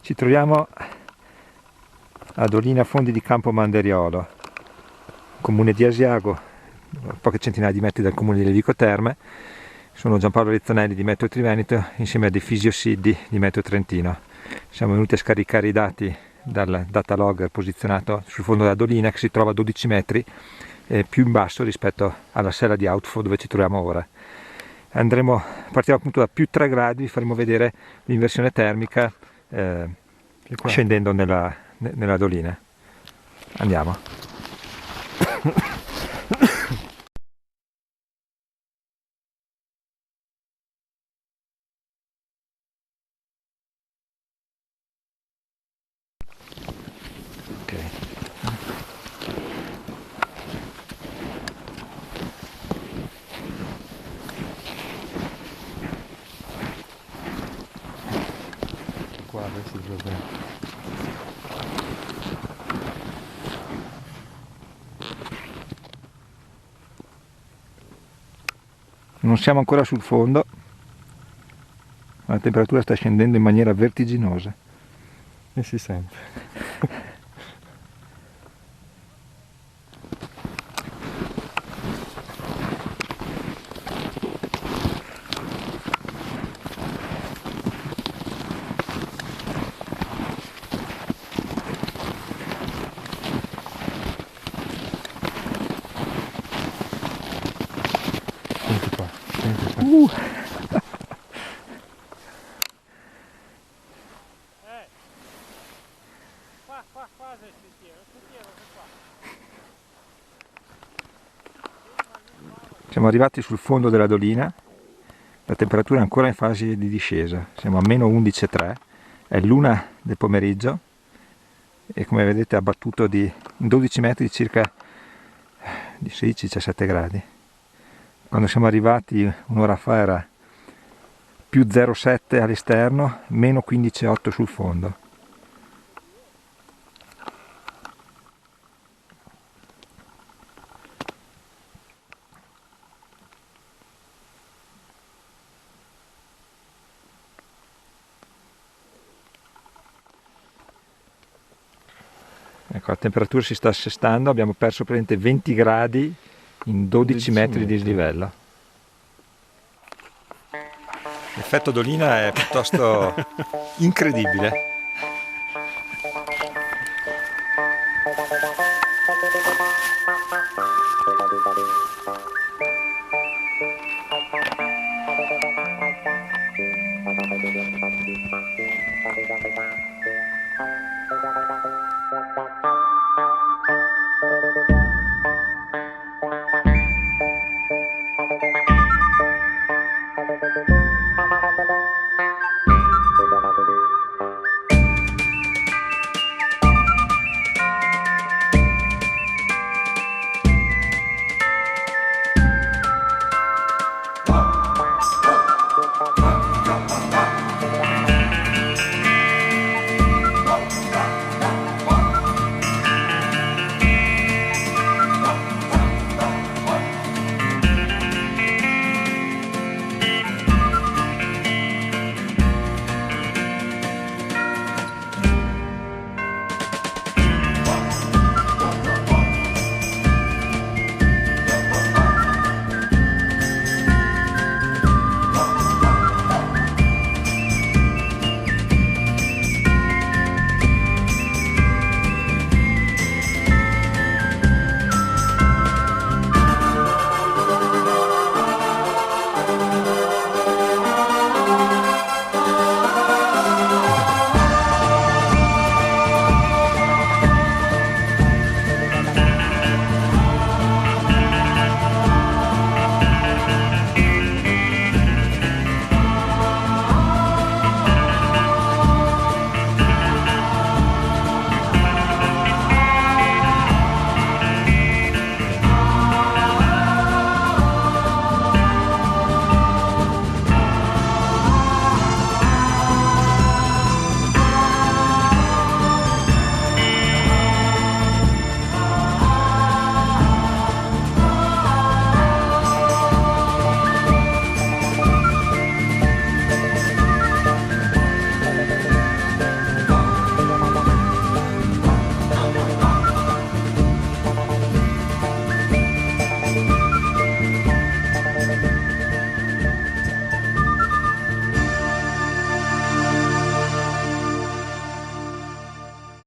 Ci troviamo a Dolina Fondi di Campo Manderiolo, comune di Asiago, a poche centinaia di metri dal comune di Levico Terme. Sono Giampaolo Rezzanelli di Meteo Triveneto insieme a De Fisio Siddi di Meteo Trentino. Siamo venuti a scaricare i dati dal data logger posizionato sul fondo della dolina, che si trova a 12 metri più in basso rispetto alla sella di Outfo dove ci troviamo ora. Partiamo appunto da più 3 gradi, vi faremo vedere l'inversione termica scendendo nella dolina. Andiamo. Okay. Qua adesso dove... Non siamo ancora sul fondo, ma la temperatura sta scendendo in maniera vertiginosa. E si sente. Senti qua, senti qua. Siamo arrivati sul fondo della dolina, la temperatura è ancora in fase di discesa, siamo a meno 11,3, è l'1 del pomeriggio e come vedete ha battuto di 12 metri circa di 16-17 gradi. Quando siamo arrivati un'ora fa era più 0,7 all'esterno, meno 15,8 sul fondo. Ecco, la temperatura si sta assestando, abbiamo perso praticamente 20 gradi in 12 metri di dislivello. L'effetto dolina è piuttosto incredibile.